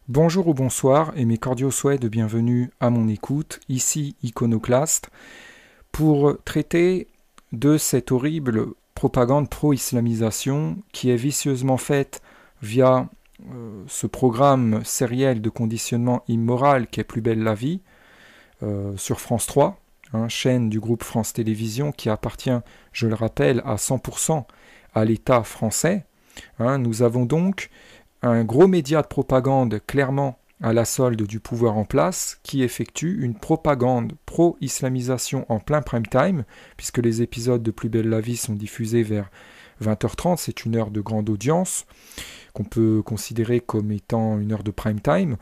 Bonjour ou bonsoir et mes cordiaux souhaits de bienvenue à mon écoute, ici Iconoclaste, pour traiter de cette horrible propagande pro-islamisation qui est vicieusement faite via ce programme sériel de conditionnement immoral qui est Plus belle la vie sur France 3, chaîne du groupe France Télévisions qui appartient, je le rappelle, à 100% à l'État français. Nous avons donc un gros média de propagande clairement à la solde du pouvoir en place qui effectue une propagande pro-islamisation en plein prime time, puisque les épisodes de Plus belle la vie sont diffusés vers 20h30, c'est une heure de grande audience, qu'on peut considérer comme étant une heure de prime time,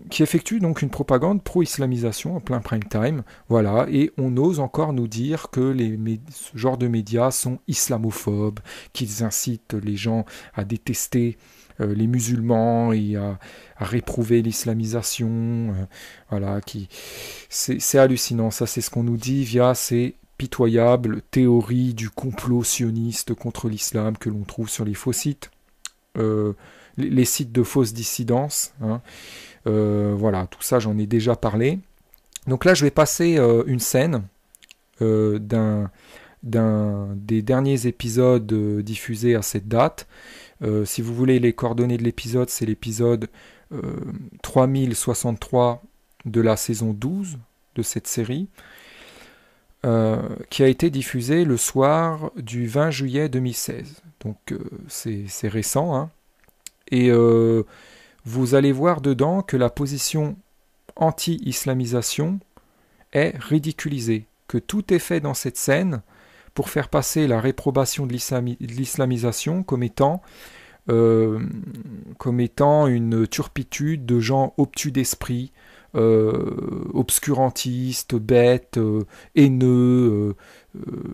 qui effectue donc une propagande pro-islamisation en plein prime time, voilà, et on ose encore nous dire que ce genre de médias sont islamophobes, qu'ils incitent les gens à détester les musulmans et à réprouver l'islamisation, voilà, c'est hallucinant, ça c'est ce qu'on nous dit via ces pitoyables théories du complot sioniste contre l'islam que l'on trouve sur les faux sites. Les sites de fausses dissidences. Voilà, tout ça j'en ai déjà parlé. Donc là je vais passer une scène d'un des derniers épisodes diffusés à cette date. Si vous voulez les coordonnées de l'épisode, c'est l'épisode 3063 de la saison 12 de cette série, qui a été diffusé le soir du 20 juillet 2016. Donc c'est récent, Et vous allez voir dedans que la position anti-islamisation est ridiculisée, que tout est fait dans cette scène pour faire passer la réprobation de l'islamisation comme étant une turpitude de gens obtus d'esprit, obscurantistes, bêtes, haineux,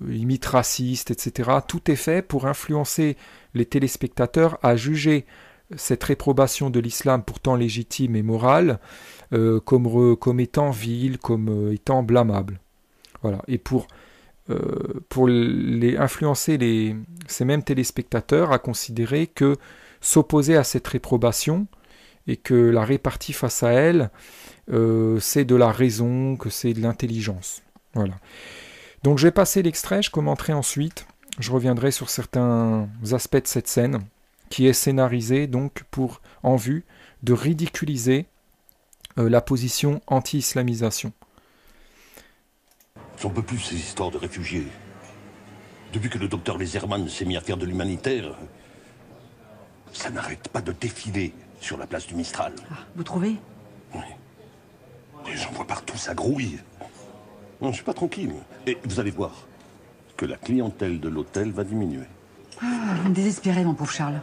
limite racistes, etc. Tout est fait pour influencer les téléspectateurs à juger cette réprobation de l'islam pourtant légitime et morale comme étant vile, comme étant blâmable. Voilà. Et pour influencer ces mêmes téléspectateurs à considérer que s'opposer à cette réprobation et que la répartie face à elle, c'est de la raison, que c'est de l'intelligence. Voilà. Donc je vais passer l'extrait, je commenterai ensuite, je reviendrai sur certains aspects de cette scène qui est scénarisée donc en vue de ridiculiser la position anti-islamisation. J'en peux plus ces histoires de réfugiés. Depuis que le docteur Leserman s'est mis à faire de l'humanitaire, ça n'arrête pas de défiler sur la place du Mistral. Ah, vous trouvez? Oui. Et j'en vois partout, ça grouille. Non, je suis pas tranquille. Et vous allez voir que la clientèle de l'hôtel va diminuer. Ah, vous me désespérez, mon pauvre Charles.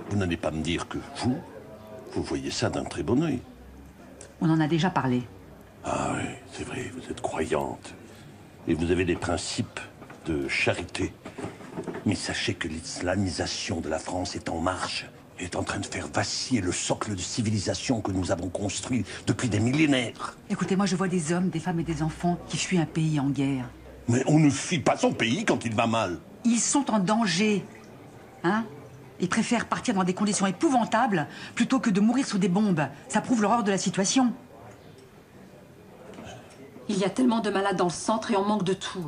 Vous n'allez pas me dire que vous voyez ça d'un très bon œil. On en a déjà parlé. Ah oui, c'est vrai, vous êtes croyante. Et vous avez des principes de charité. Mais sachez que l'islamisation de la France est en marche, est en train de faire vaciller le socle de civilisation que nous avons construit depuis des millénaires. Écoutez, moi je vois des hommes, des femmes et des enfants qui fuient un pays en guerre. Mais on ne fuit pas son pays quand il va mal. Ils sont en danger. Ils préfèrent partir dans des conditions épouvantables plutôt que de mourir sous des bombes. Ça prouve l'horreur de la situation. Il y a tellement de malades dans le centre et on manque de tout.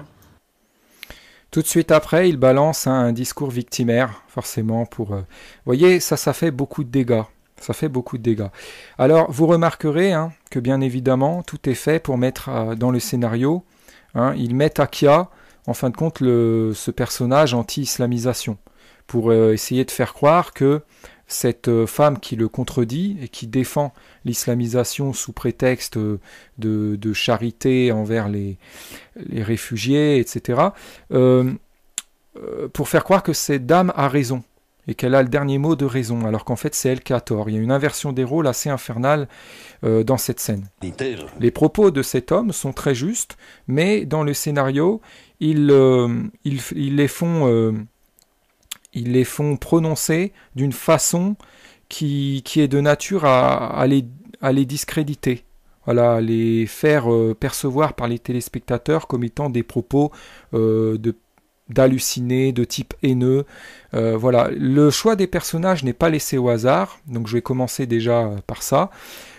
Tout de suite après, il balance un discours victimaire, forcément, pour... Vous voyez, ça fait beaucoup de dégâts. Ça fait beaucoup de dégâts. Alors, vous remarquerez que, bien évidemment, tout est fait pour mettre dans le scénario, ils mettent Akia, en fin de compte, ce personnage anti-islamisation, pour essayer de faire croire que cette femme qui le contredit et qui défend l'islamisation sous prétexte de charité envers les réfugiés, etc., pour faire croire que cette dame a raison et qu'elle a le dernier mot de raison, alors qu'en fait c'est elle qui a tort. Il y a une inversion des rôles assez infernale dans cette scène. Les propos de cet homme sont très justes, mais dans le scénario, ils les font prononcer d'une façon qui est de nature à les discréditer. Voilà, à les faire percevoir par les téléspectateurs comme étant des propos d'hallucinés, de type haineux. Voilà, le choix des personnages n'est pas laissé au hasard, donc je vais commencer déjà par ça.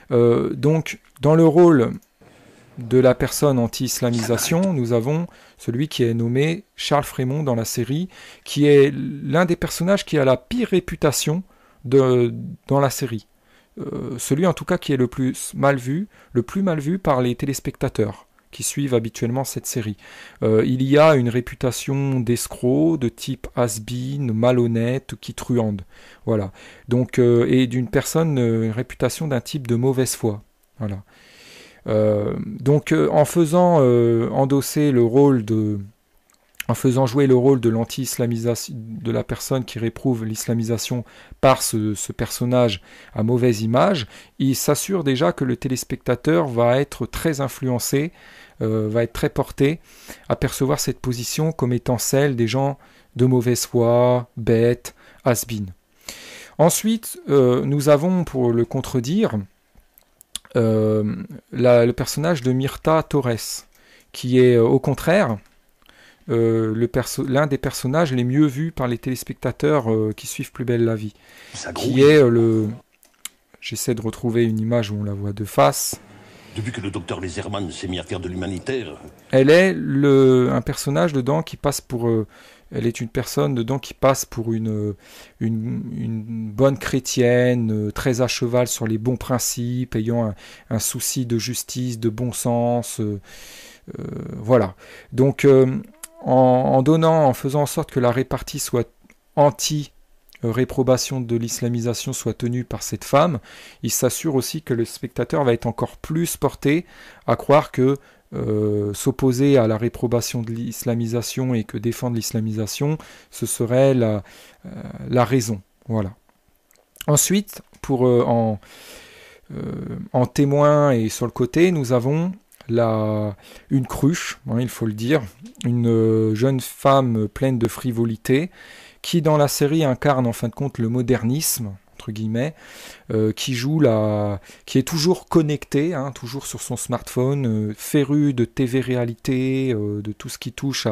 Donc, dans le rôle de la personne anti-islamisation, nous avons celui qui est nommé Charles Frémont dans la série, qui est l'un des personnages qui a la pire réputation dans la série. Celui en tout cas qui est le plus mal vu par les téléspectateurs qui suivent habituellement cette série. Il y a une réputation d'escroc, de type has-been, malhonnête, qui truande. Voilà. Donc, et d'une personne, une réputation d'un type de mauvaise foi. Voilà. Donc en faisant endosser le rôle en faisant jouer le rôle de l'anti-islamisation, de la personne qui réprouve l'islamisation par ce personnage à mauvaise image, il s'assure déjà que le téléspectateur va être très influencé, va être très porté à percevoir cette position comme étant celle des gens de mauvaise foi, bêtes, has-been. Ensuite, nous avons, pour le contredire, le personnage de Myrta Torres, qui est au contraire l'un des personnages les mieux vus par les téléspectateurs qui suivent Plus belle la vie, qui est j'essaie de retrouver une image où on la voit de face. Depuis que le docteur Laserman s'est mis à faire de l'humanitaire... Elle est un personnage dedans qui passe pour... elle est une personne dedans qui passe pour une bonne chrétienne, très à cheval sur les bons principes, ayant un souci de justice, de bon sens. Voilà. Donc, en faisant en sorte que la répartie soit réprobation de l'islamisation soit tenue par cette femme, il s'assure aussi que le spectateur va être encore plus porté à croire que s'opposer à la réprobation de l'islamisation et que défendre l'islamisation, ce serait la raison. Voilà. Ensuite, en témoin et sur le côté, nous avons une cruche, hein, il faut le dire, une jeune femme pleine de frivolité, qui dans la série incarne en fin de compte le modernisme, entre guillemets, qui est toujours connecté, hein, toujours sur son smartphone, féru de TV réalité, de tout ce qui touche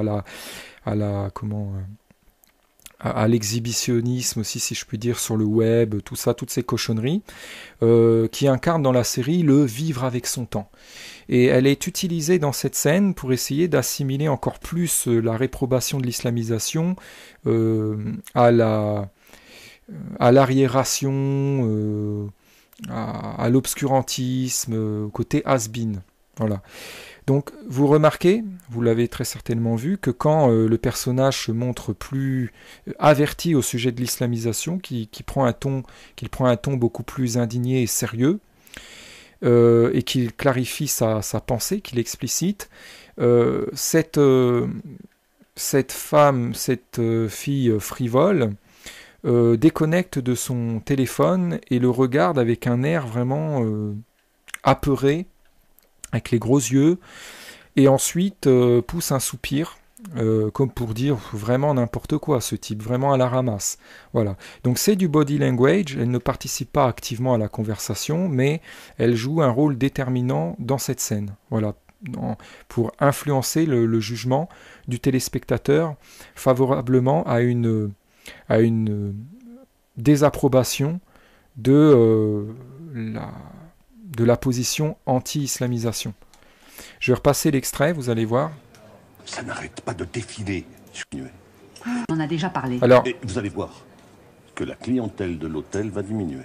à l'exhibitionnisme aussi, si je puis dire, sur le web, tout ça, toutes ces cochonneries, qui incarne dans la série le vivre avec son temps. Et elle est utilisée dans cette scène pour essayer d'assimiler encore plus la réprobation de l'islamisation à l'arriération, à l'obscurantisme, au côté has-been. Voilà. Donc vous remarquez, vous l'avez très certainement vu, que quand le personnage se montre plus averti au sujet de l'islamisation, qu'il prend un ton beaucoup plus indigné et sérieux, et qu'il clarifie sa pensée, qu'il explicite, cette fille frivole déconnecte de son téléphone et le regarde avec un air vraiment apeuré, avec les gros yeux, et ensuite pousse un soupir, comme pour dire vraiment n'importe quoi, ce type, vraiment à la ramasse. Voilà. Donc c'est du body language, elle ne participe pas activement à la conversation, mais elle joue un rôle déterminant dans cette scène. Voilà. Pour influencer le jugement du téléspectateur favorablement à une désapprobation de la position anti-islamisation. Je vais repasser l'extrait, vous allez voir. Ça n'arrête pas de défiler. On en a déjà parlé. Alors, et vous allez voir que la clientèle de l'hôtel va diminuer.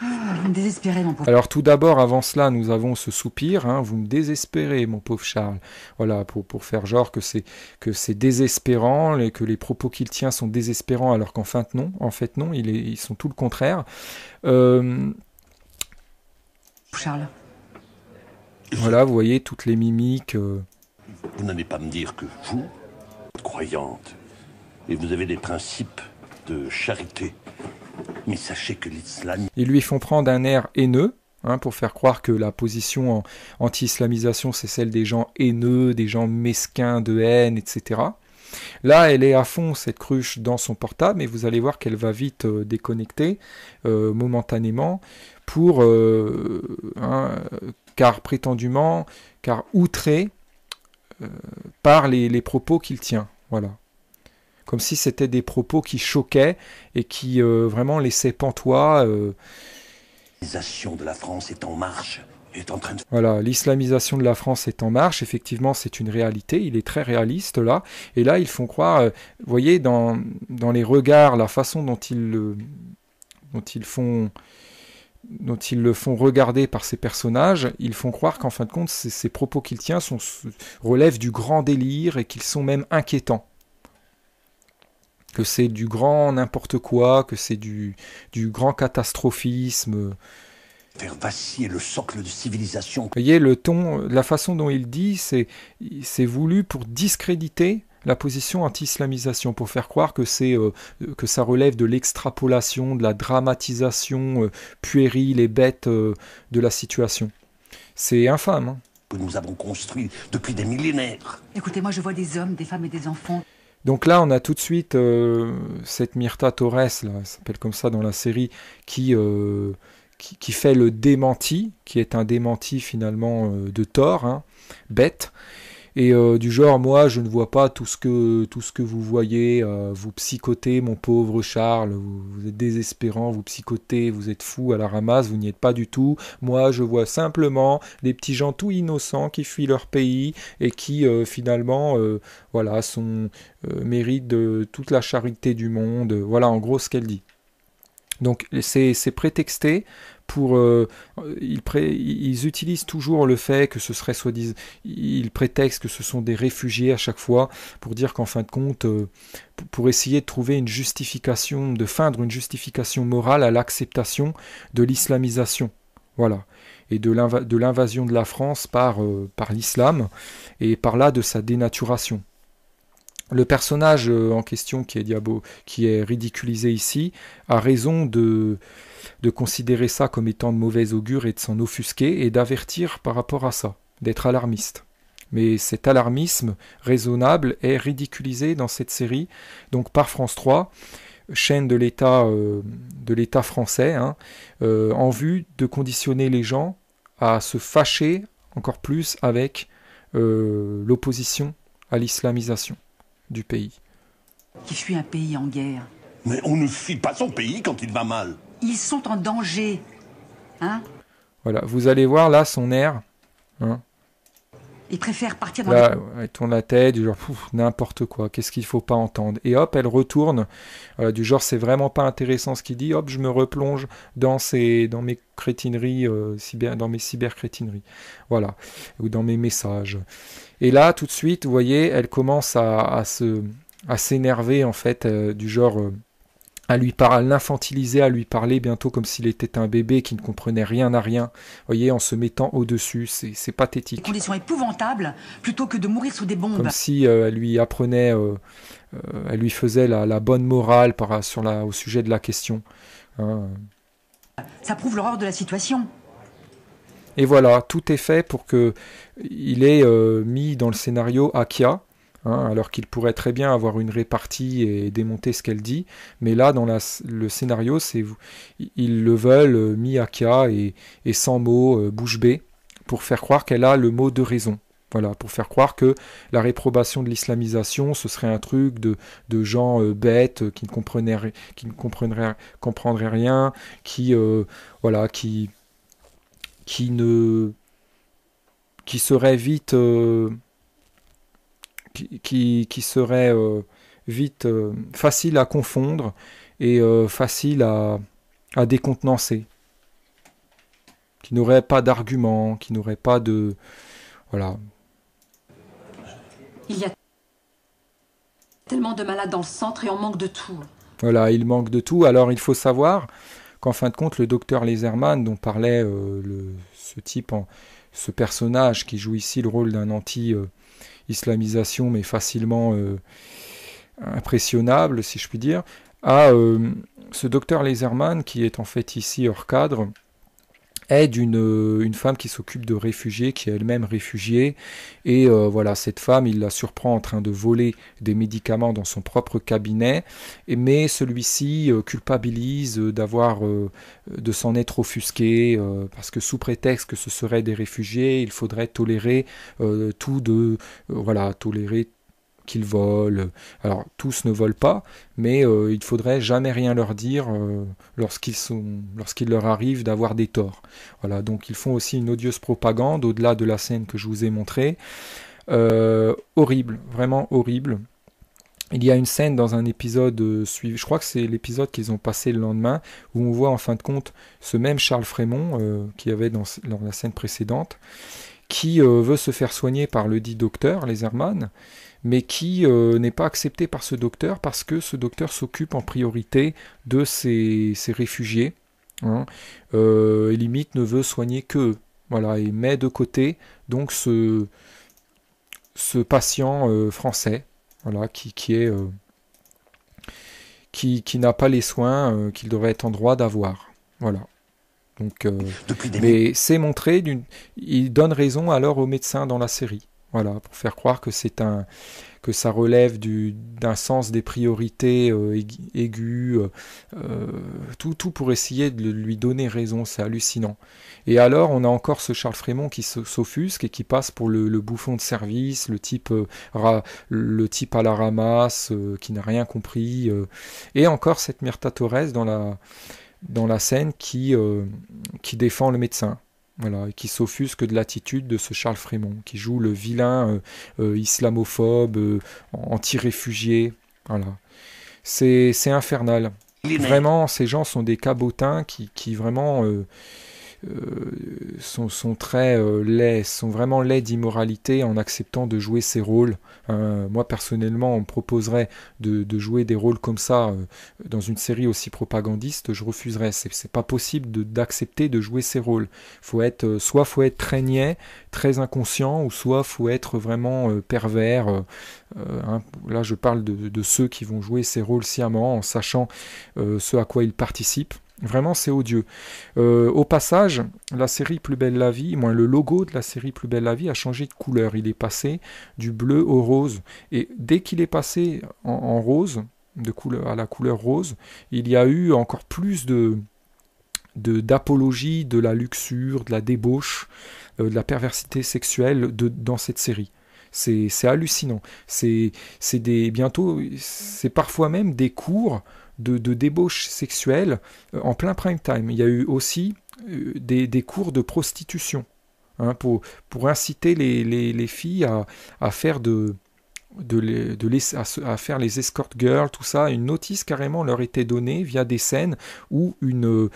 Vous me désespérez, mon pauvre. Alors tout d'abord, avant cela, nous avons ce soupir. Hein, vous me désespérez, mon pauvre Charles. Voilà, pour faire genre que c'est désespérant, et que les propos qu'il tient sont désespérants, alors qu'en fait non. En fait non, ils sont tout le contraire. Charles. Voilà, vous voyez toutes les mimiques. Vous n'allez pas me dire que vous êtes croyante et vous avez des principes de charité. Mais sachez que l'islam... Ils lui font prendre un air haineux, hein, pour faire croire que la position anti-islamisation, c'est celle des gens haineux, des gens mesquins de haine, etc. Là, elle est à fond, cette cruche, dans son portable, et vous allez voir qu'elle va vite déconnecter, momentanément, car outrée par les propos qu'il tient. Voilà. comme si c'était des propos qui choquaient et qui vraiment laissaient pantois. L'islamisation de la France est en marche, est en train de... Voilà, l'islamisation de la France est en marche, effectivement c'est une réalité, il est très réaliste là, et là ils font croire, vous voyez dans les regards, la façon dont ils le font regarder par ces personnages, ils font croire qu'en fin de compte ces propos qu'il tient relèvent du grand délire et qu'ils sont même inquiétants. Que c'est du grand n'importe quoi, que c'est du grand catastrophisme. Faire vaciller le socle de civilisation. Vous voyez, le ton, la façon dont il dit, c'est voulu pour discréditer la position anti-islamisation, pour faire croire que que ça relève de l'extrapolation, de la dramatisation puérile et bête de la situation. C'est infâme. Hein. Que nous avons construit depuis des millénaires. Écoutez, moi je vois des hommes, des femmes et des enfants. Donc là, on a tout de suite cette Myrta Torres, là, elle s'appelle comme ça dans la série, qui fait le démenti, qui est un démenti finalement de tort, hein, bête, et du genre, moi je ne vois pas tout ce que vous voyez, vous psychotez mon pauvre Charles, vous êtes désespérant, vous psychotez, vous êtes fou à la ramasse, vous n'y êtes pas du tout, moi je vois simplement des petits gens tout innocents qui fuient leur pays et qui finalement voilà, méritent de toute la charité du monde, voilà en gros ce qu'elle dit. Donc c'est prétexté pour... ils utilisent toujours le fait que ce serait soi-disant... Ils prétextent que ce sont des réfugiés à chaque fois pour dire qu'en fin de compte, pour essayer de trouver une justification, de feindre une justification morale à l'acceptation de l'islamisation. Voilà. Et de l'invasion de la France par l'islam et par là de sa dénaturation. Le personnage en question qui est ridiculisé ici a raison de considérer ça comme étant de mauvais augure et de s'en offusquer et d'avertir par rapport à ça, d'être alarmiste. Mais cet alarmisme raisonnable est ridiculisé dans cette série, donc par France 3, chaîne de l'État français, hein, en vue de conditionner les gens à se fâcher encore plus avec l'opposition à l'islamisation du pays. Qui fuit un pays en guerre. Mais on ne fuit pas son pays quand il va mal. Ils sont en danger. Hein? Voilà, vous allez voir là son air. Hein. Ils préfèrent partir dans là, elle tourne la tête, du genre n'importe quoi, qu'est-ce qu'il faut pas entendre. Et hop, elle retourne, du genre c'est vraiment pas intéressant ce qu'il dit, hop, je me replonge dans mes crétineries, dans mes cybercrétineries. Voilà, ou dans mes messages. Et là, tout de suite, vous voyez, elle commence à s'énerver, en fait, du genre, à l'infantiliser, à lui parler bientôt comme s'il était un bébé qui ne comprenait rien à rien, vous voyez, en se mettant au-dessus, c'est pathétique. Des conditions épouvantables, plutôt que de mourir sous des bombes. Comme si elle lui apprenait, elle lui faisait la bonne morale au sujet de la question. Hein. Ça prouve l'horreur de la situation. Et voilà, tout est fait pour qu'il ait mis dans le scénario Akia, hein, alors qu'il pourrait très bien avoir une répartie et démonter ce qu'elle dit. Mais là, dans le scénario, ils le veulent mis Akia et sans mots, bouche bée, pour faire croire qu'elle a le mot de raison. Voilà, pour faire croire que la réprobation de l'islamisation, ce serait un truc de gens bêtes, qui ne comprendraient rien, qui serait vite qui serait vite facile à confondre et facile à décontenancer, qui n'aurait pas d'arguments, qui n'aurait pas de... Voilà. Il y a tellement de malades dans le centre et on manque de tout. Voilà, il manque de tout. Alors il faut savoir qu'en fin de compte, le docteur Laserman, dont parlait ce personnage qui joue ici le rôle d'un anti-islamisation, mais facilement impressionnable, si je puis dire, ce docteur Laserman, qui est en fait ici hors cadre, aide une femme qui s'occupe de réfugiés, qui est elle-même réfugiée, et voilà, cette femme, il la surprend en train de voler des médicaments dans son propre cabinet, mais celui-ci culpabilise de s'en être offusqué, parce que sous prétexte que ce seraient des réfugiés, il faudrait tolérer tolérer qu'ils volent. Alors, tous ne volent pas, mais il ne faudrait jamais rien leur dire lorsqu'il leur arrive d'avoir des torts. Voilà, donc ils font aussi une odieuse propagande, au-delà de la scène que je vous ai montrée. Horrible, vraiment horrible. Il y a une scène dans un épisode suivi, je crois que c'est l'épisode qu'ils ont passé le lendemain, où on voit en fin de compte ce même Charles Frémont qui avait dans la scène précédente, qui veut se faire soigner par le dit docteur, Laserman, mais qui n'est pas accepté par ce docteur parce que ce docteur s'occupe en priorité de ces réfugiés, hein, et limite ne veut soigner qu'eux. Voilà, et met de côté donc ce patient français. Voilà, qui n'a pas les soins qu'il devrait être en droit d'avoir. Voilà. Donc, mais c'est montré, il donne raison alors aux médecins dans la série. Voilà, pour faire croire que que ça relève d'un sens des priorités aigus, tout pour essayer de lui donner raison, c'est hallucinant. Et alors, on a encore ce Charles Frémont qui s'offusque et qui passe pour le bouffon de service, le type à la ramasse, qui n'a rien compris. Et encore cette Myrta Torres dans la scène qui défend le médecin. Voilà, et qui s'offusque de l'attitude de ce Charles Frémont, qui joue le vilain islamophobe, anti-réfugié. Voilà. C'est infernal. Vraiment, ces gens sont des cabotins qui vraiment sont très laids, sont vraiment laids d'immoralité en acceptant de jouer ces rôles. Moi personnellement, on me proposerait de jouer des rôles comme ça dans une série aussi propagandiste, je refuserais. C'est pas possible d'accepter de jouer ces rôles. Soit faut être très niais, très inconscient, ou soit faut être vraiment pervers. Là, je parle de ceux qui vont jouer ces rôles sciemment en sachant ce à quoi ils participent. Vraiment, c'est odieux. Au passage, la série Plus belle la vie, le logo de la série Plus belle la vie a changé de couleur. Il est passé du bleu au rose. Et dès qu'il est passé en rose, à la couleur rose, il y a eu encore plus d'apologie de la luxure, de la débauche, de la perversité sexuelle dans cette série. C'est hallucinant. Bientôt, c'est parfois même des cours de débauche sexuelle en plein prime time. Il y a eu aussi des cours de prostitution, hein, pour inciter les filles à faire à faire les escort girls, tout ça. Une notice carrément leur était donnée via des scènes où deux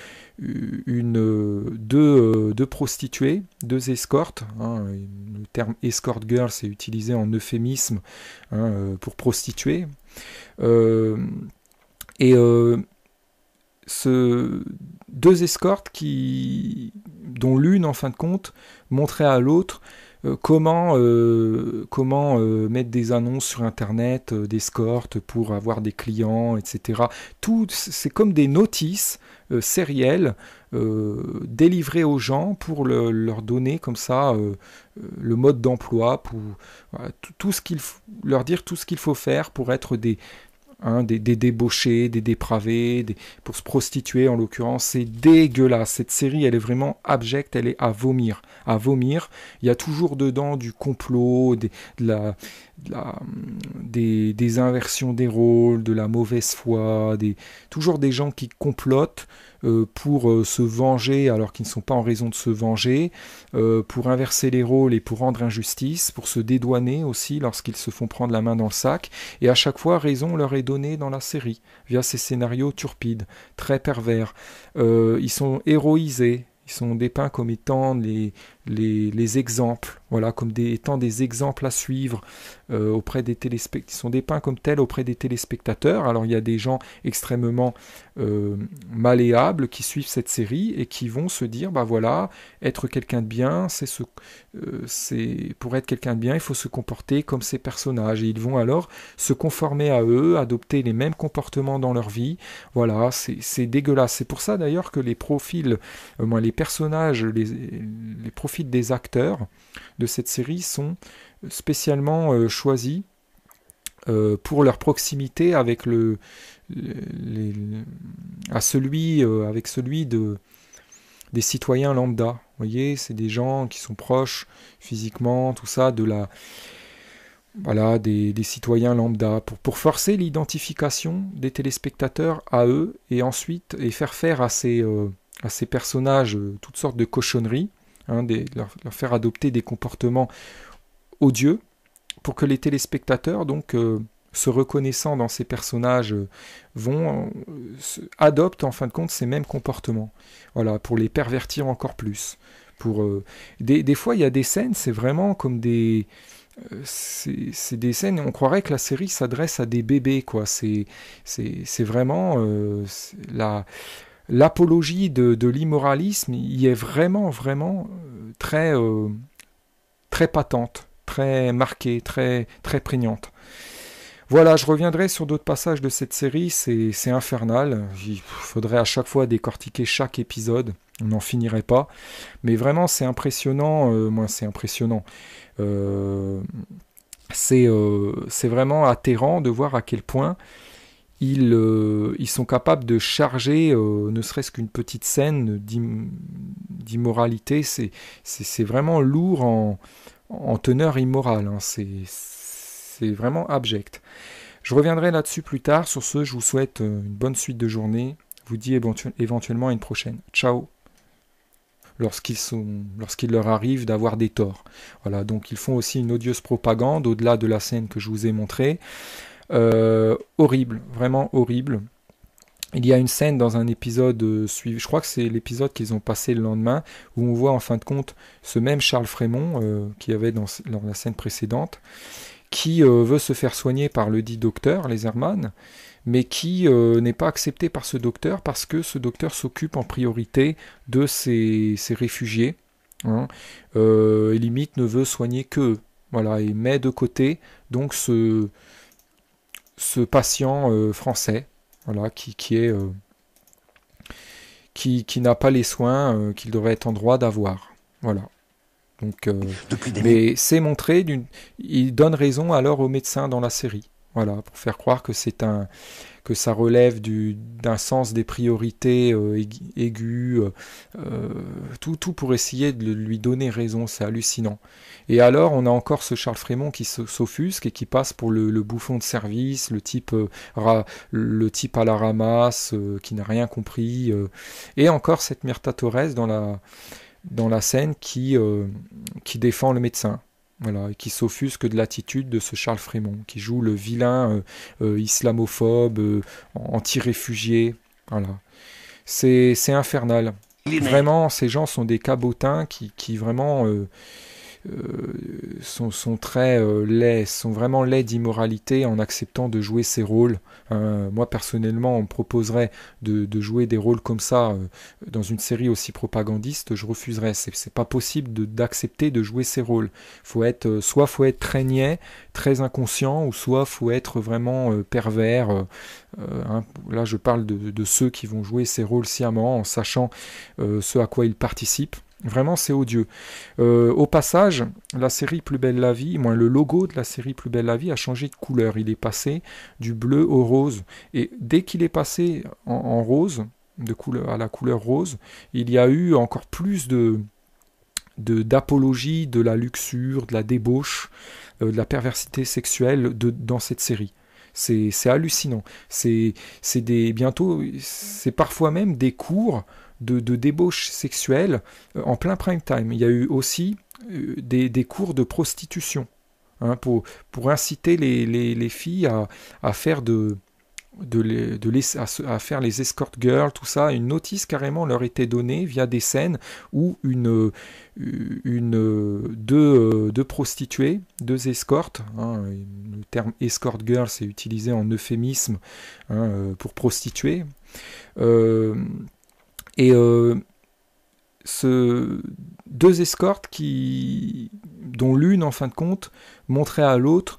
prostituées, deux escortes, hein, le terme escort girl c'est utilisé en euphémisme, hein, pour prostituée, deux escortes dont l'une en fin de compte montrait à l'autre comment mettre des annonces sur internet d'escortes pour avoir des clients, etc. Tout, c'est comme des notices sérielles délivrées aux gens pour leur donner comme ça le mode d'emploi, pour voilà, leur dire tout ce qu'il faut faire pour être des débauchés, des dépravés, pour se prostituer en l'occurrence. C'est dégueulasse. Cette série, elle est vraiment abjecte, elle est à vomir. À vomir. Il y a toujours dedans du complot, des inversions des rôles, de la mauvaise foi, toujours des gens qui complotent pour se venger alors qu'ils ne sont pas en raison de se venger, pour inverser les rôles et pour rendre injustice, pour se dédouaner aussi lorsqu'ils se font prendre la main dans le sac. Et à chaque fois, raison leur est donnée dans la série, via ces scénarios turpides, très pervers. Ils sont héroïsés. Ils sont dépeints comme étant les exemples, voilà, comme étant des exemples à suivre auprès des téléspectateurs. Ils sont dépeints comme tels auprès des téléspectateurs. Alors il y a des gens extrêmement malléables qui suivent cette série et qui vont se dire, bah voilà, être quelqu'un de bien, pour être quelqu'un de bien, il faut se comporter comme ces personnages. Et ils vont alors se conformer à eux, adopter les mêmes comportements dans leur vie. Voilà, c'est dégueulasse. C'est pour ça d'ailleurs que les profils, les personnages, les profils des acteurs de cette série sont spécialement choisis pour leur proximité avec avec celui des citoyens lambda. Vous voyez, c'est des gens qui sont proches physiquement, tout ça, voilà, des citoyens lambda, pour forcer l'identification des téléspectateurs à eux, et ensuite faire faire à ces personnages toutes sortes de cochonneries, hein, leur faire adopter des comportements odieux, pour que les téléspectateurs, donc, se reconnaissant dans ces personnages, adoptent en fin de compte ces mêmes comportements. Voilà, pour les pervertir encore plus. Des fois, il y a des scènes, c'est vraiment comme c'est des scènes, on croirait que la série s'adresse à des bébés, quoi. C'est vraiment l'apologie de l'immoralisme, y est vraiment, vraiment très, très patente, très marquée, très, très prégnante. Voilà, je reviendrai sur d'autres passages de cette série, c'est infernal. Il faudrait à chaque fois décortiquer chaque épisode, on n'en finirait pas. Mais vraiment, c'est impressionnant, moi c'est impressionnant. C'est vraiment atterrant de voir à quel point ils sont capables de charger ne serait-ce qu'une petite scène d'immoralité. C'est vraiment lourd en teneur immorale, hein. C'est vraiment abject. Je reviendrai là-dessus plus tard. Sur ce, je vous souhaite une bonne suite de journée. Je vous dis éventuellement à une prochaine. Ciao. Lorsqu'il leur arrive d'avoir des torts. Voilà, donc ils font aussi une odieuse propagande au-delà de la scène que je vous ai montrée. Horrible, vraiment horrible. Il y a une scène dans un épisode suivi, je crois que c'est l'épisode qu'ils ont passé le lendemain, où on voit en fin de compte ce même Charles Frémont qui avait dans la scène précédente, qui veut se faire soigner par le dit docteur, Laserman, mais qui n'est pas accepté par ce docteur parce que ce docteur s'occupe en priorité de ces réfugiés, hein, et limite ne veut soigner qu'eux. Voilà, et met de côté donc ce patient français, voilà, qui n'a pas les soins qu'il devrait être en droit d'avoir. Voilà. Donc, mais c'est montré, il donne raison alors aux médecins dans la série. Voilà, pour faire croire que que ça relève d'un sens des priorités aigus, tout pour essayer de lui donner raison, c'est hallucinant. Et alors, on a encore ce Charles Frémont qui s'offusque et qui passe pour le bouffon de service, le type à la ramasse, qui n'a rien compris. Et encore cette Myrta Torres dans la scène qui défend le médecin. Voilà, et qui s'offusque de l'attitude de ce Charles Frémont, qui joue le vilain islamophobe, anti-réfugié. Voilà. C'est infernal. Vraiment, ces gens sont des cabotins qui vraiment sont très laids, sont vraiment laids d'immoralité en acceptant de jouer ces rôles. Moi, personnellement, on me proposerait de jouer des rôles comme ça dans une série aussi propagandiste, je refuserais. C'est pas possible d'accepter de jouer ces rôles. Soit faut être très niais, très inconscient, ou soit faut être vraiment pervers. Là, je parle de ceux qui vont jouer ces rôles sciemment en sachant ce à quoi ils participent. Vraiment, c'est odieux. Au passage, la série Plus belle la vie, le logo de la série Plus belle la vie a changé de couleur. Il est passé du bleu au rose. Et dès qu'il est passé en rose, à la couleur rose, il y a eu encore plus d'apologie de la luxure, de la débauche, de la perversité sexuelle dans cette série. C'est hallucinant. Bientôt, c'est parfois même des cours de débauche sexuelle en plein prime time. Il y a eu aussi des cours de prostitution, hein, pour inciter les filles à faire à faire les escort girls, tout ça. Une notice carrément leur était donnée via des scènes où deux prostituées, deux escortes, hein, le terme escort girl c'est utilisé en euphémisme, hein, pour prostituée, deux escortes dont l'une en fin de compte montrait à l'autre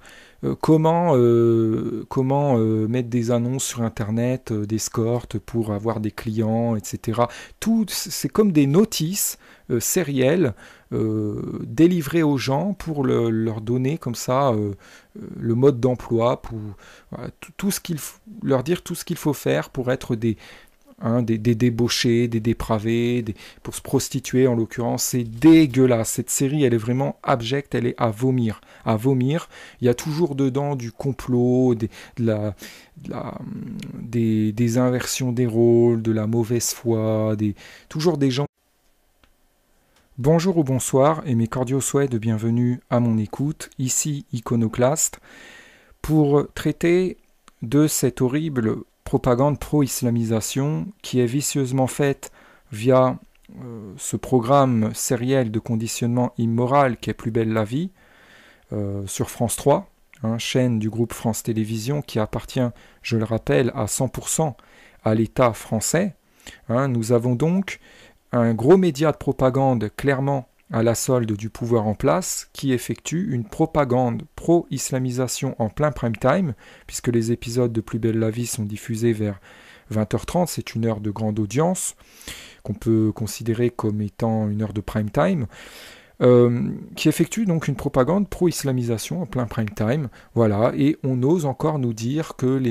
comment mettre des annonces sur internet d'escorte pour avoir des clients, etc. Tout, c'est comme des notices sérielles délivrées aux gens pour leur donner comme ça le mode d'emploi, pour voilà, leur dire tout ce qu'il faut faire pour être des débauchés, des dépravés, pour se prostituer en l'occurrence. C'est dégueulasse. Cette série, elle est vraiment abjecte, elle est à vomir. À vomir. Il y a toujours dedans du complot, des inversions des rôles, de la mauvaise foi, toujours des gens. Bonjour ou bonsoir et mes cordiaux souhaits de bienvenue à mon écoute, ici Iconoclaste, pour traiter de cette horrible propagande pro-islamisation qui est vicieusement faite via ce programme sériel de conditionnement immoral qui est Plus belle la vie sur France 3, chaîne du groupe France Télévisions qui appartient, je le rappelle, à 100% à l'État français. Nous avons donc un gros média de propagande clairement à la solde du pouvoir en place qui effectue une propagande pro-islamisation en plein prime time, puisque les épisodes de Plus belle la vie sont diffusés vers 20h30, c'est une heure de grande audience, qu'on peut considérer comme étant une heure de prime time, qui effectue donc une propagande pro-islamisation en plein prime time, voilà, et on ose encore nous dire que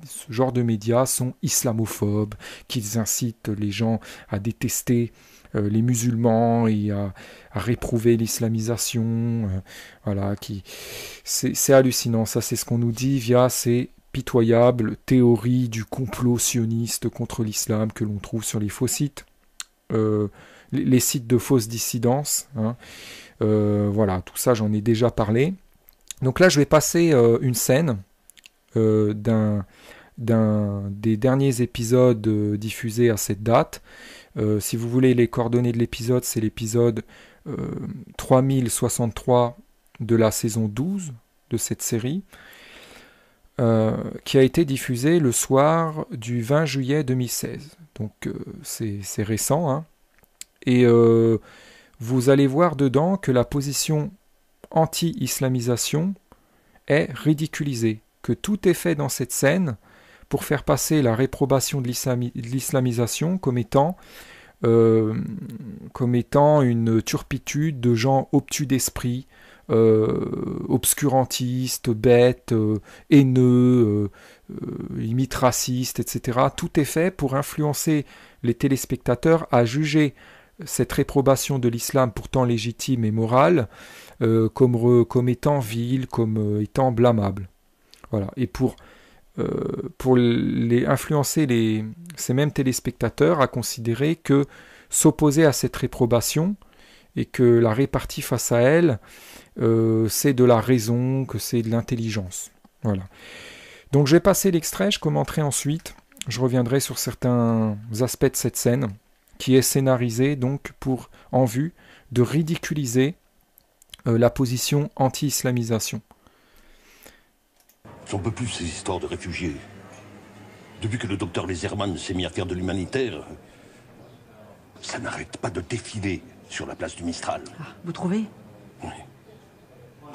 ce genre de médias sont islamophobes, qu'ils incitent les gens à détester les musulmans et à réprouver l'islamisation, voilà, c'est hallucinant, ça c'est ce qu'on nous dit via ces pitoyables théories du complot sioniste contre l'islam que l'on trouve sur les faux sites, les sites de fausses dissidences, voilà, tout ça j'en ai déjà parlé. Donc là je vais passer une scène d'un des derniers épisodes diffusés à cette date. Si vous voulez les coordonnées de l'épisode, c'est l'épisode 3063 de la saison 12 de cette série, qui a été diffusé le soir du 20 juillet 2016. Donc c'est récent, Et vous allez voir dedans que la position anti-islamisation est ridiculisée, que tout est fait dans cette scène pour faire passer la réprobation de l'islamisation comme étant une turpitude de gens obtus d'esprit, obscurantistes, bêtes, haineux, limite racistes, etc. Tout est fait pour influencer les téléspectateurs à juger cette réprobation de l'islam pourtant légitime et morale comme étant vile, comme étant blâmable. Voilà. Et pour influencer ces mêmes téléspectateurs à considérer que s'opposer à cette réprobation et que la répartie face à elle, c'est de la raison, que c'est de l'intelligence. Voilà. Donc je vais passer l'extrait, je commenterai ensuite, je reviendrai sur certains aspects de cette scène qui est scénarisée donc en vue de ridiculiser la position anti-islamisation. J'en peux plus ces histoires de réfugiés. Depuis que le docteur Leserman s'est mis à faire de l'humanitaire, ça n'arrête pas de défiler sur la place du Mistral. Ah, vous trouvez? Oui.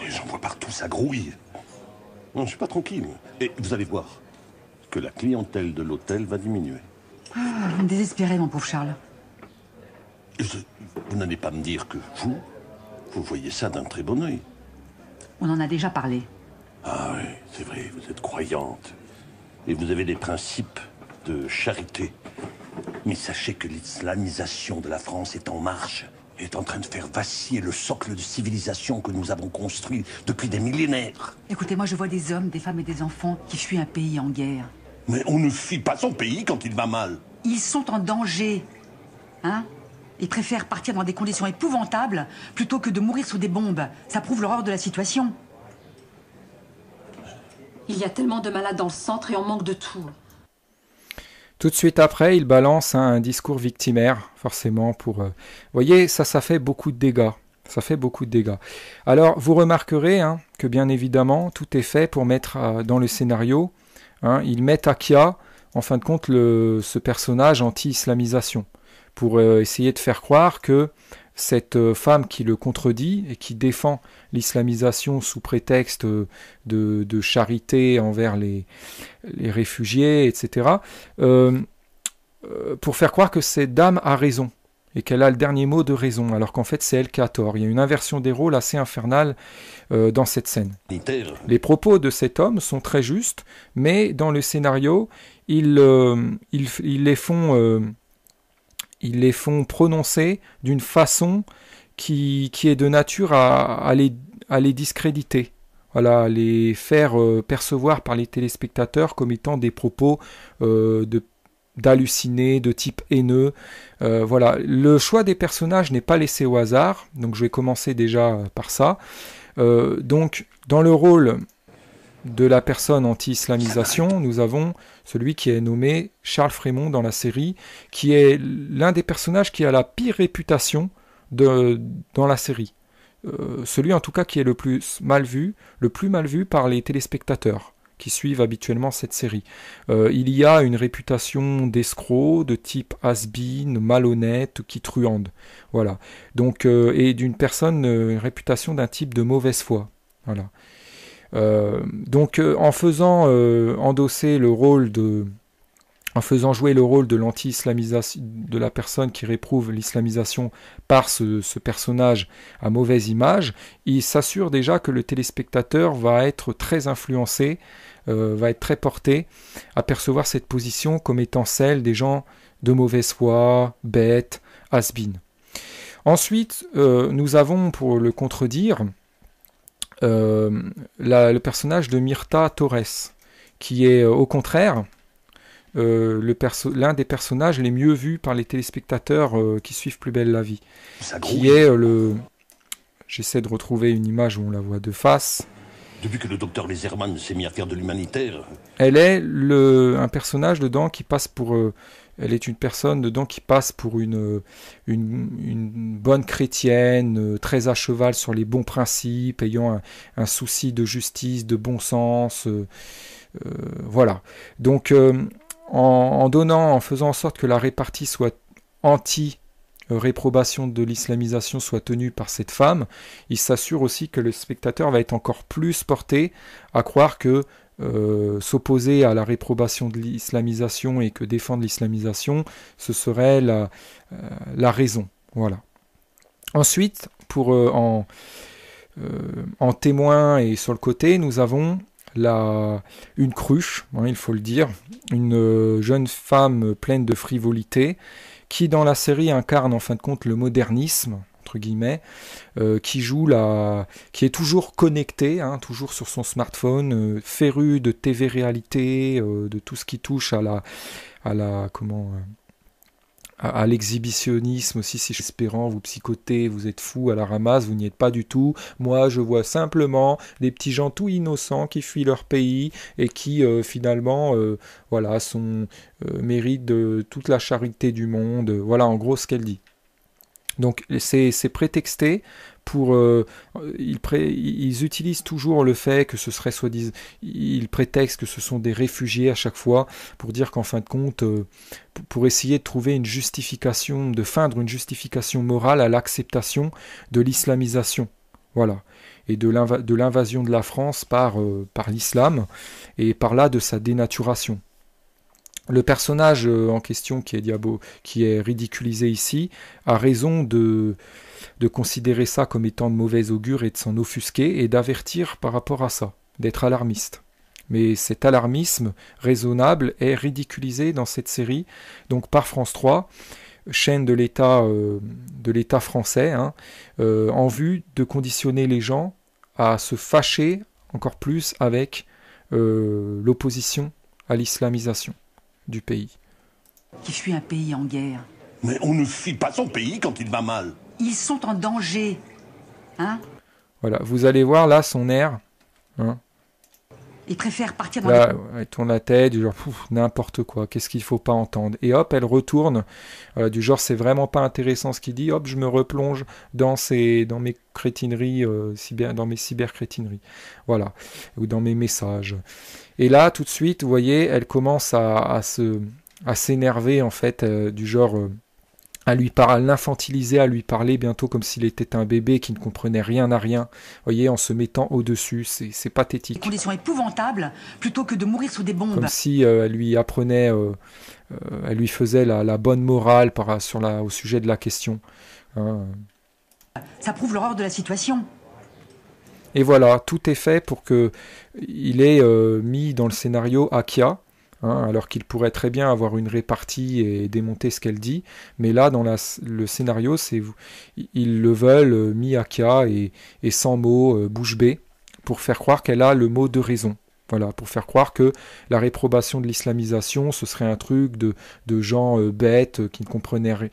Et j'en vois partout, ça grouille. Non, je suis pas tranquille. Et vous allez voir que la clientèle de l'hôtel va diminuer. Ah, vous me désespérez, mon pauvre Charles. Vous n'allez pas me dire que vous voyez ça d'un très bon œil. On en a déjà parlé. Ah oui, c'est vrai, vous êtes croyante. Et vous avez des principes de charité. Mais sachez que l'islamisation de la France est en marche, est en train de faire vaciller le socle de civilisation que nous avons construit depuis des millénaires. Écoutez, moi je vois des hommes, des femmes et des enfants qui fuient un pays en guerre. Mais on ne fuit pas son pays quand il va mal. Ils sont en danger, Ils préfèrent partir dans des conditions épouvantables plutôt que de mourir sous des bombes. Ça prouve l'horreur de la situation. Il y a tellement de malades dans le centre et on manque de tout. Tout de suite après, il balance un discours victimaire, forcément, pour... Vous voyez, ça fait beaucoup de dégâts. Ça fait beaucoup de dégâts. Alors, vous remarquerez que, bien évidemment, tout est fait pour mettre dans le scénario, ils mettent Akia, en fin de compte, ce personnage anti-islamisation, pour essayer de faire croire que cette femme qui le contredit et qui défend l'islamisation sous prétexte de charité envers les réfugiés, etc., pour faire croire que cette dame a raison et qu'elle a le dernier mot de raison, alors qu'en fait c'est elle qui a tort. Il y a une inversion des rôles assez infernale dans cette scène. Les propos de cet homme sont très justes, mais dans le scénario, ils les font prononcer d'une façon qui est de nature à les discréditer. Voilà, à les faire percevoir par les téléspectateurs comme étant des propos d'hallucinés, de type haineux. Voilà, le choix des personnages n'est pas laissé au hasard, donc je vais commencer déjà par ça. Donc, dans le rôle de la personne anti-islamisation, nous avons celui qui est nommé Charles Frémont dans la série, qui est l'un des personnages qui a la pire réputation dans la série. Celui en tout cas qui est le plus mal vu par les téléspectateurs qui suivent habituellement cette série. Il y a une réputation d'escroc, de type has-been, malhonnête, qui truande. Voilà. Donc, et d'une personne, une réputation d'un type de mauvaise foi. Voilà. Donc, en faisant jouer le rôle de l'anti-islamisation, de la personne qui réprouve l'islamisation par ce personnage à mauvaise image, il s'assure déjà que le téléspectateur va être très influencé, va être très porté à percevoir cette position comme étant celle des gens de mauvaise foi, bêtes, has-been. Ensuite, nous avons, pour le contredire, le personnage de Myrta Torres, qui est au contraire l'un des personnages les mieux vus par les téléspectateurs qui suivent Plus belle la vie, qui est j'essaie de retrouver une image où on la voit de face. Depuis que le docteur Laserman s'est mis à faire de l'humanitaire... Elle est un personnage dedans qui passe pour... elle est une personne dedans qui passe pour une bonne chrétienne, très à cheval sur les bons principes, ayant un souci de justice, de bon sens. Voilà. Donc, en faisant en sorte que la répartie soit réprobation de l'islamisation soit tenue par cette femme, il s'assure aussi que le spectateur va être encore plus porté à croire que s'opposer à la réprobation de l'islamisation et que défendre l'islamisation, ce serait la raison. Voilà. Ensuite, en témoin et sur le côté, nous avons une cruche, il faut le dire, une jeune femme pleine de frivolité, qui dans la série incarne en fin de compte le modernisme, entre guillemets, qui est toujours connecté, toujours sur son smartphone, féru de TV réalité, de tout ce qui touche à l'exhibitionnisme aussi, si je suis espérant, vous psychotez, vous êtes fou à la ramasse, vous n'y êtes pas du tout. Moi, je vois simplement des petits gens tout innocents qui fuient leur pays et qui, finalement, méritent de toute la charité du monde. Voilà, en gros, ce qu'elle dit. Donc, c'est prétexté pour... ils utilisent toujours le fait que ce serait soi-disant... Ils prétextent que ce sont des réfugiés à chaque fois pour dire qu'en fin de compte... pour essayer de trouver une justification, de feindre une justification morale à l'acceptation de l'islamisation. Voilà. Et de l'invasion de la France par l'islam et par là de sa dénaturation. Le personnage en question qui est ridiculisé ici a raison de considérer ça comme étant de mauvais augure et de s'en offusquer et d'avertir par rapport à ça, d'être alarmiste. Mais cet alarmisme raisonnable est ridiculisé dans cette série, donc par France 3, chaîne de l'État français, en vue de conditionner les gens à se fâcher encore plus avec l'opposition à l'islamisation du pays. Qui fuit un pays en guerre. Mais on ne fuit pas son pays quand il va mal. Ils sont en danger. Voilà, vous allez voir là son air. Ils préfèrent partir dans là, elle tourne la tête, du genre n'importe quoi, qu'est-ce qu'il faut pas entendre. Et hop, elle retourne, du genre c'est vraiment pas intéressant ce qu'il dit, hop, je me replonge dans mes crétineries, dans mes cybercrétineries. Voilà, ou dans mes messages. Et là, tout de suite, vous voyez, elle commence à s'énerver, en fait, du genre... à l'infantiliser, à lui parler bientôt comme s'il était un bébé qui ne comprenait rien à rien, vous voyez, en se mettant au-dessus, c'est pathétique. Des conditions épouvantables, plutôt que de mourir sous des bombes. Comme si elle lui apprenait, elle lui faisait la bonne morale au sujet de la question. Hein. Ça prouve l'horreur de la situation. Et voilà, tout est fait pour qu'il ait mis dans le scénario Akia, hein, alors qu'il pourrait très bien avoir une répartie et démonter ce qu'elle dit. Mais là, dans le scénario, ils le veulent mis Akia et sans mots, bouche bée, pour faire croire qu'elle a le mot de raison. Voilà, pour faire croire que la réprobation de l'islamisation, ce serait un truc de gens bêtes qui ne comprendraient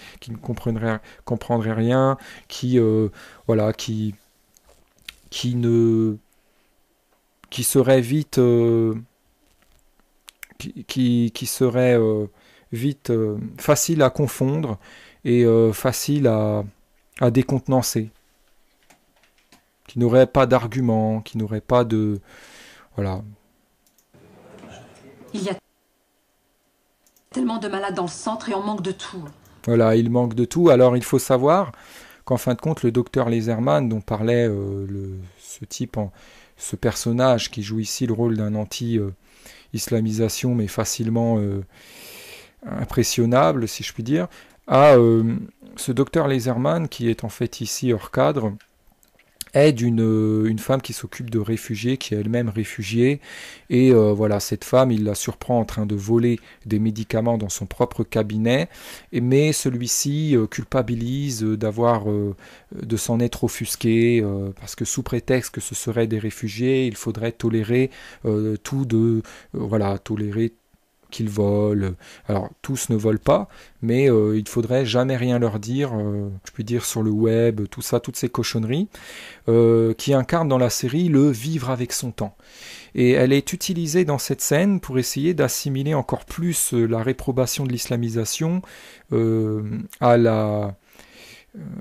rien, qui serait vite qui serait vite facile à confondre et facile à décontenancer, qui n'aurait pas d'argument, qui n'aurait pas de voilà. Il y a tellement de malades dans le centre et on manque de tout. Voilà, il manque de tout. Alors il faut savoir qu'en fin de compte, le docteur Laserman, dont parlait ce personnage qui joue ici le rôle d'un anti-islamisation, mais facilement impressionnable, si je puis dire, ce docteur Laserman, qui est en fait ici hors cadre, aide une femme qui s'occupe de réfugiés, qui est elle-même réfugiée, et voilà, cette femme, il la surprend en train de voler des médicaments dans son propre cabinet, mais celui-ci culpabilise de s'en être offusqué, parce que sous prétexte que ce seraient des réfugiés, il faudrait tolérer tolérer qu'ils volent. Alors, tous ne volent pas, mais il faudrait jamais rien leur dire, je puis dire sur le web, tout ça, toutes ces cochonneries, qui incarnent dans la série le vivre avec son temps. Et elle est utilisée dans cette scène pour essayer d'assimiler encore plus la réprobation de l'islamisation à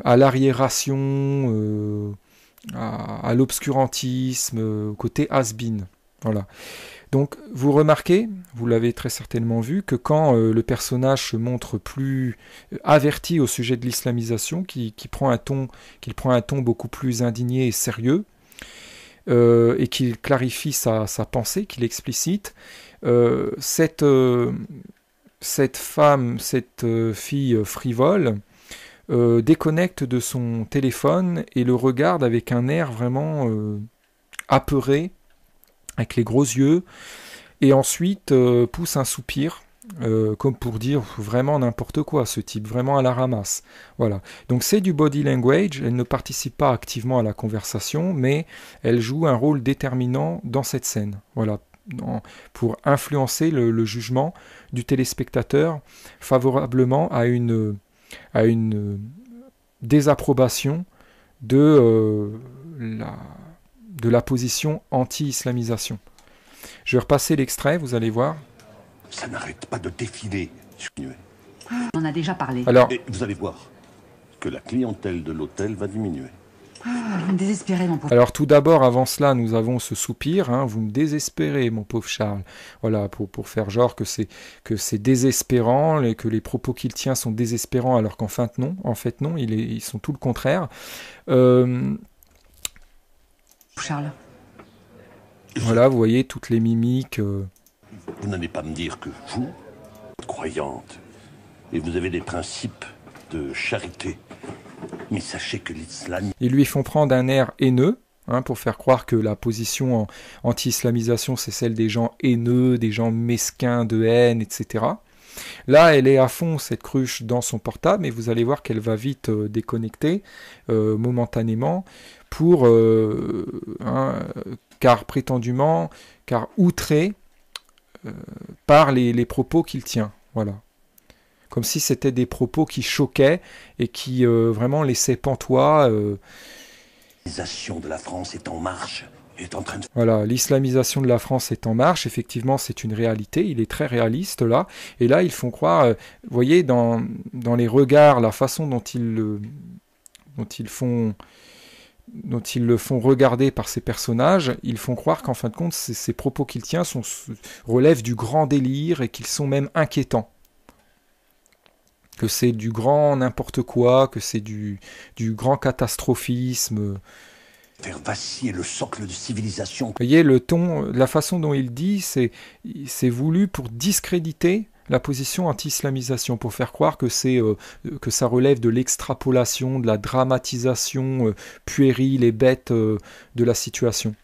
l'arriération, à l'obscurantisme, au côté has-been. Voilà. Donc vous remarquez, vous l'avez très certainement vu, que quand le personnage se montre plus averti au sujet de l'islamisation, qu'il prend un ton beaucoup plus indigné et sérieux, et qu'il clarifie sa pensée, qu'il explicite, cette fille frivole déconnecte de son téléphone et le regarde avec un air vraiment apeuré, avec les gros yeux, et ensuite pousse un soupir, comme pour dire vraiment n'importe quoi, ce type, vraiment à la ramasse. Voilà. Donc c'est du body language, elle ne participe pas activement à la conversation, mais elle joue un rôle déterminant dans cette scène. Voilà. Pour influencer le jugement du téléspectateur favorablement à une désapprobation de la position anti-islamisation. Je vais repasser l'extrait, vous allez voir. Ça n'arrête pas de défiler. On en a déjà parlé. Alors, et vous allez voir que la clientèle de l'hôtel va diminuer. Vous me désespérez, mon pauvre. Alors tout d'abord, avant cela, nous avons ce soupir. Hein, vous me désespérez, mon pauvre Charles. Voilà, pour faire genre que c'est désespérant, et que les propos qu'il tient sont désespérants, alors qu'en fait non. En fait non, ils sont tout le contraire. Charles. Voilà, vous voyez toutes les mimiques. Vous n'allez pas me dire que vous êtes croyante et vous avez des principes de charité. Mais sachez que l'islam... Ils lui font prendre un air haineux, hein, pour faire croire que la position anti-islamisation, c'est celle des gens haineux, des gens mesquins de haine, etc. Là, elle est à fond, cette cruche, dans son portable, et vous allez voir qu'elle va vite déconnecter momentanément car outrée par les propos qu'il tient. Voilà. Comme si c'était des propos qui choquaient et qui vraiment laissaient pantois. L'islamisation de la France est en marche. Est en train de... Voilà, l'islamisation de la France est en marche. Effectivement, c'est une réalité. Il est très réaliste là. Et là, ils font croire, vous voyez, dans les regards, la façon dont ils le font regarder par ces personnages, ils font croire qu'en fin de compte, ces propos qu'il tient relèvent du grand délire et qu'ils sont même inquiétants. que c'est du grand n'importe quoi, que c'est du grand catastrophisme. Faire vaciller le socle de civilisation. Vous voyez, le ton, la façon dont il dit, c'est voulu pour discréditer la position anti-islamisation, pour faire croire que que ça relève de l'extrapolation, de la dramatisation puérile et bête de la situation.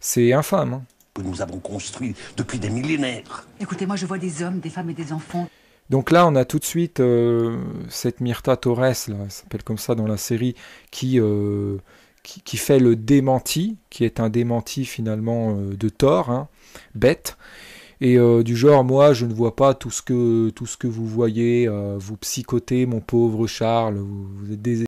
C'est infâme. Hein. Que nous avons construit depuis des millénaires. Écoutez, moi je vois des hommes, des femmes et des enfants. Donc là, on a tout de suite cette Myrta Torres, là, elle s'appelle comme ça dans la série, qui fait le démenti, qui est un démenti finalement de Thor, hein, bête, et du genre, moi je ne vois pas tout ce que vous voyez, vous psychotez mon pauvre Charles, vous êtes des